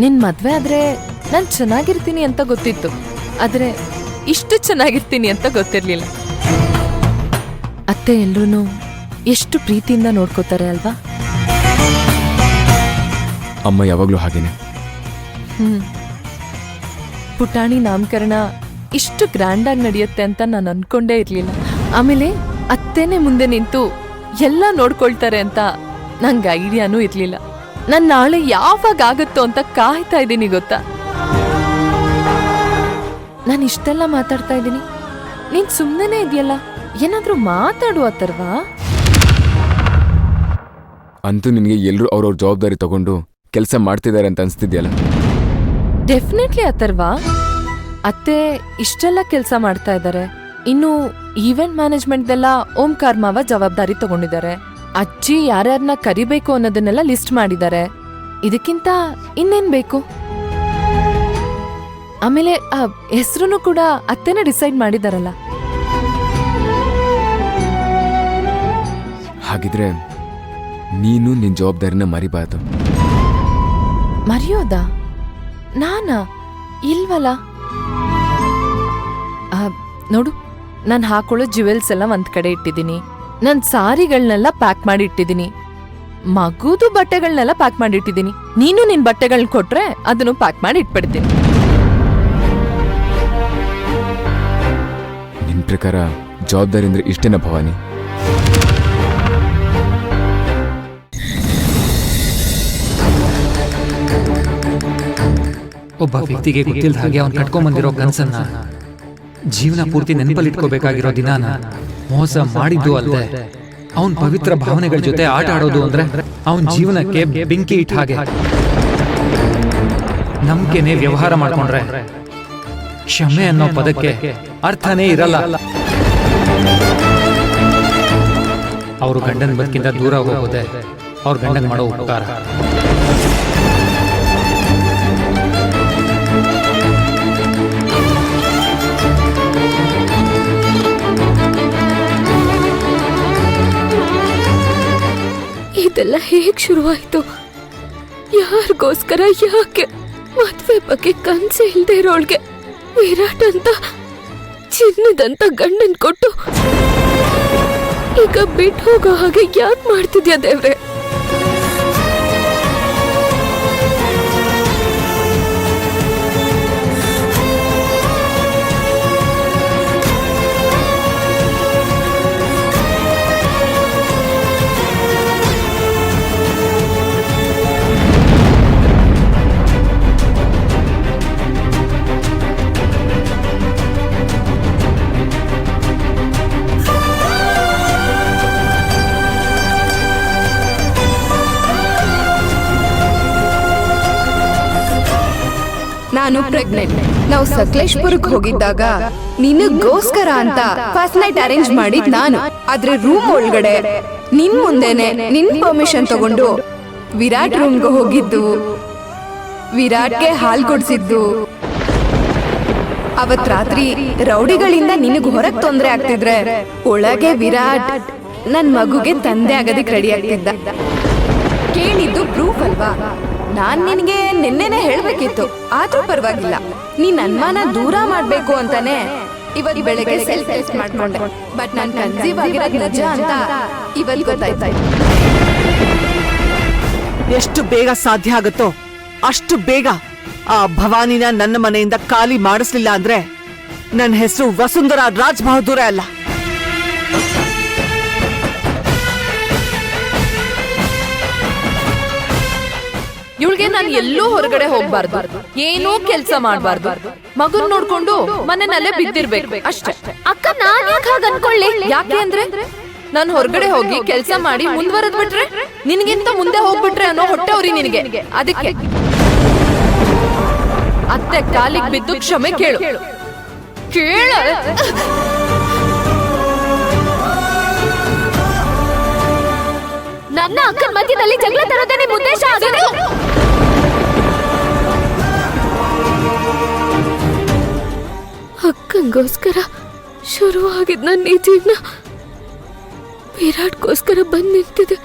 ನಿನ್ ಮದ್ವೆ ಆದ್ರೆ ನಾನ್ ಚೆನ್ನಾಗಿರ್ತೀನಿ ಅಂತ ಗೊತ್ತಿತ್ತು, ಆದ್ರೆ ಇಷ್ಟು ಚೆನ್ನಾಗಿರ್ತೀನಿ ಅಂತ ಗೊತ್ತಿರ್ಲಿಲ್ಲ. ಅತ್ತೆ ಎಲ್ರೂ ಎಷ್ಟು ಪ್ರೀತಿಯಿಂದ ನೋಡ್ಕೋತಾರೆ ಅಲ್ವಾ? ಅಮ್ಮ ಯಾವಾಗ್ಲೂ ಹಾಗೇನೆ. ಪುಟಾಣಿ ನಾಮಕರಣ ಇಷ್ಟು ಗ್ರ್ಯಾಂಡ್ ಆಗಿ ನಡೆಯುತ್ತೆ ಅಂತ ನಾನು ಅನ್ಕೊಂಡೇ ಇರ್ಲಿಲ್ಲ. ಆಮೇಲೆ ಅತ್ತೆನೆ ಮುಂದೆ ನಿಂತು ಎಲ್ಲ ನೋಡ್ಕೊಳ್ತಾರೆ ಅಂತ ನಂಗೆ ಐಡಿಯಾನೂ ಇರ್ಲಿಲ್ಲ. ನಾನ್ ನಾಳೆ ಯಾವಾಗ ಆಗುತ್ತೋ ಅಂತ ಕಾಯ್ತಾ ಇದ್ದೀನಿ ಗೊತ್ತಾ. ನಾನು ಇಷ್ಟೆಲ್ಲ ಮಾತಾಡ್ತಾ ಇದ್ದೀನಿ, ನೀನ್ ಸುಮ್ಮನೆ ಇದೆಯಲ್ಲ, ಏನಾದ್ರೂ ಮಾತಾಡುವ ಅಥರ್ವಾ? ಅಂತೂ ನಿನಗೆ ಎಲ್ಲರೂ ಅವ್ರವ್ರ ಜವಾಬ್ದಾರಿ ತಗೊಂಡು ಕೆಲಸ ಮಾಡ್ತಿದ್ದಾರೆ ಅಂತ ಅನ್ಸ್ತಿದ್ಯಲ್ಲ? ಡೆಫಿನೆಟ್ಲಿ ಅಥರ್ವಾ. ಅತ್ತೆ ಇಷ್ಟೆಲ್ಲ ಕೆಲಸ ಮಾಡ್ತಾ ಇದ್ದಾರೆ. ಇನ್ನು ಈವೆಂಟ್ ಮ್ಯಾನೇಜ್ಮೆಂಟ್ದೆಲ್ಲ ಓಂಕಾರ್ ಮಾವ ಜವಾಬ್ದಾರಿ ತಗೊಂಡಿದ್ದಾರೆ. ಅಜ್ಜಿ ಯಾರ್ಯಾರನ್ನ ಕರಿಬೇಕು ಅನ್ನೋದನ್ನೆಲ್ಲ ಲಿಸ್ಟ್ ಮಾಡಿದ್ದಾರೆ. ಇದಕ್ಕಿಂತ ಇನ್ನೇನ್ ಬೇಕು? ಆಮೇಲೆ ಹೆಸರು ಕೂಡ ಅತ್ತೆನೇ ಡಿಸೈಡ್ ಮಾಡಿದಾರಲ್ಲ. ಹಾಗಿದ್ರೆ ನೀನು ನಿನ್ ಜವಾಬ್ದಾರಿನ ಮರಿಬಾರ್ದು. ಮರೆಯೋದಾ? ನಾನಾ? ಇಲ್ವಲ್ಲ. ನೋಡು, ನಾನು ಹಾಕೊಳ್ಳೋ ಜ್ಯುವೆಲ್ಸ್ ಎಲ್ಲ ಒಂದ್ ಕಡೆ ಇಟ್ಟಿದ್ದೀನಿ, ನನ್ ಸಾರಿಗಳನ್ನೆಲ್ಲ ಪ್ಯಾಕ್ ಮಾಡಿ ಇಟ್ಟಿದ್ದೀನಿ, ಮಗುದು ಬಟ್ಟೆಗಳನ್ನೆಲ್ಲ ಪ್ಯಾಕ್ ಮಾಡಿ ಇಟ್ಟಿದ್ದೀನಿ. ನೀನು ನಿನ್ ಬಟ್ಟೆಗಳನ್ನ ಕೊಟ್ರೆ ಅದನ್ನು ಪ್ಯಾಕ್ ಮಾಡಿ ಇಟ್ಬಿಡ್ತೀನಿ. ನಿನ್ ಪ್ರಕಾರ ಜವಾಬ್ದಾರಿ ಅಂದ್ರೆ ಇಷ್ಟೇನ ಭವಾನಿ? ಒಬ್ಬ ವ್ಯಕ್ತಿಗೆ ಗೊತ್ತಿಲ್ಲದ ಹಾಗೆ ಅವ್ನು ಕಟ್ಕೊಂಡ್ಬಂದಿರೋ ಕನಸನ್ನ ಜೀವನ ಪೂರ್ತಿ ನೆನಪಲ್ಲಿ ಇಟ್ಕೋಬೇಕಾಗಿರೋ ದಿನಾನ ಮೋಸ ಮಾಡಿದ್ದು ಅಲ್ಲದೆ ಅವನ್ ಪವಿತ್ರ ಭಾವನೆಗಳ ಜೊತೆ ಆಟ ಆಡೋದು ಅಂದ್ರೆ ಅವನ್ ಜೀವನಕ್ಕೆ ಬೆಂಕಿ ಇಟ್ಟ ಹಾಗೆ. ನಂಬಿಕೆನೆ ವ್ಯವಹಾರ ಮಾಡ್ಕೊಂಡ್ರೆ ಕ್ಷಮೆ ಅನ್ನೋ ಪದಕ್ಕೆ ಅರ್ಥನೇ ಇರಲ್ಲ. ಅವರು ಗಂಡನ ಬದುಕಿಂದ ದೂರ ಹೋಗೋದೆ ಅವ್ರ ಗಂಡನ್ ಮಾಡೋ ಉಪಕಾರ. ಇದೆಲ್ಲ ಹೇಗ್ ಶುರುವಾಯ್ತು? ಯಾರಿಗೋಸ್ಕರ? ಯಾಕೆ? ಮದ್ವೆ ಬಗ್ಗೆ ಕನ್ಸೆ ಇಲ್ದೇ ಇರೋಳ್ಗೆ ವಿರಾಟ್ ಅಂತ ಚಿನ್ನದಂತ ಗಂಡನ್ ಕೊಟ್ಟು ಈಗ ಬಿಟ್ಟು ಹೋಗೋ ಹಾಗೆ ಯಾಕೆ ಮಾಡ್ತಿದ್ಯಾ ದೇವ್ರೆ? ನಾನು ಪ್ರೆಗ್ನೆಂಟ್. ನಾವು ಸಕಲೇಶ್ಪುರಕ್ಕೆ ಹೋಗಿದ್ದಾಗ ನಿನಗೋಸ್ಕರ ಅಂತ ಫಸ್ಟ್ ನೈಟ್ ಅರೇಂಜ್ ಮಾಡಿದ್ ನಾನು. ಆದ್ರೆ ರೂಮ್ ಒಳಗಡೆ ನಿನ್ ಮುಂದೆನೆ ನಿನ್ ಪರ್ಮಿಷನ್ ತಗೊಂಡು ವಿರಾಟ್ ರೂಮ್ಗೆ ಹೋಗಿದ್ದು, ವಿರಾಟ್ಗೆ ಹಾಲ್ ಕೊಡ್ಸಿದ್ದು. ಅವತ್ ರಾತ್ರಿ ರೌಡಿಗಳಿಂದ ನಿನಗ್ ಹೊರಗ್ ತೊಂದ್ರೆ ಆಗ್ತಿದ್ರೆ ಒಳಗೆ ವಿರಾಟ್ ನನ್ ಮಗುಗೆ ತಂದೆ ಆಗೋದಕ್ಕೆ ರೆಡಿ ಆಗ್ತಿದ್ದ. ಕೇಳಿದ್ದು ಪ್ರೂಫ್ ಅಲ್ವಾ? ನಾನ್ ನಿನ್ಗೆ ನಿನ್ನೆನೆ ಹೇಳ್ಬೇಕಿತ್ತು, ಆದ್ರೂ ಪರವಾಗಿಲ್ಲ. ನೀನ್ ಅನುಮಾನ ದೂರ ಮಾಡ್ಬೇಕು ಅಂತಾನೆ ಇವತ್ ಬೆಳಗ್ಗೆ ಸೆಲ್ಫ್ ಟೆಸ್ಟ್ ಮಾಡ್ಕೊಂಡೆ. ಬಟ್ ನಾನ್ ಕನ್ಸೀವ್ ಆಗಿರೋದ್ ನಿಜ ಅಂತ ಇವತ್ ಗೊತ್ತಾಯ್ತು. ಎಷ್ಟು ಬೇಗ ಸಾಧ್ಯ ಆಗುತ್ತೋ ಅಷ್ಟು ಬೇಗ ಆ ಭವಾನಿನ ನನ್ನ ಮನೆಯಿಂದ ಖಾಲಿ ಮಾಡಿಸ್ಲಿಲ್ಲ ಅಂದ್ರೆ ನನ್ನ ಹೆಸರು ವಸುಂಧರಾ ರಾಜ್ ಬಹದ್ದೂರೇ ಅಲ್ಲ. ಇವಳಿಗೆ ನಾನು ಎಲ್ಲೂ ಹೊರಗಡೆ ಹೋಗ್ಬಾರ್ದು, ಏನೂ ಕೆಲ್ಸ ಮಾಡ್ಬಾರ್ದು, ಮಗುನ್ ನೋಡ್ಕೊಂಡು ಮನೆಯಲ್ಲೇ ಬಿದ್ದಿರ್ಬೇಕು ಅಷ್ಟೇ. ಅಕ್ಕ, ನಾನ್ ಯಾಕೆ ಹಾಗೆ ಅನ್ಕೊಳ್ಳಿ? ಯಾಕೆ ಅಂದ್ರೆ ನಾನು ಹೊರಗಡೆ ಹೋಗಿ ಕೆಲ್ಸ ಮಾಡಿ ಮುಂದುವರೆದ್ ಬಿಟ್ರೆ ನಿನ್ಗಿಂತ ಮುಂದೆ ಹೋಗ್ಬಿಟ್ರೆ ಅನ್ನೋ ಹೊಟ್ಟೆ ಅವ್ರಿ ನಿನಗೆ. ಅದಕ್ಕೆ ಅತ್ತೆ ಕಾಲಿಗೆ ಬಿದ್ದು ಕ್ಷಮೆ ಕೇಳು. ಕೇಳ ನನ್ನ ಅಕ್ಕನ ಮಧ್ಯದಲ್ಲಿ ಜಗಳ ತರೋದೇ ನಿಮ್ ಉದ್ದೇಶ ಆಗೋದು? ಅಕ್ಕಂಗೋಸ್ಕರ ಶುರುವಾಗಿದ್ ನನ್ನ ಈ ಜೀವನ ವಿರಾಟ್ಗೋಸ್ಕರ ಬಂದ್ ನಿಂತಿದೆ.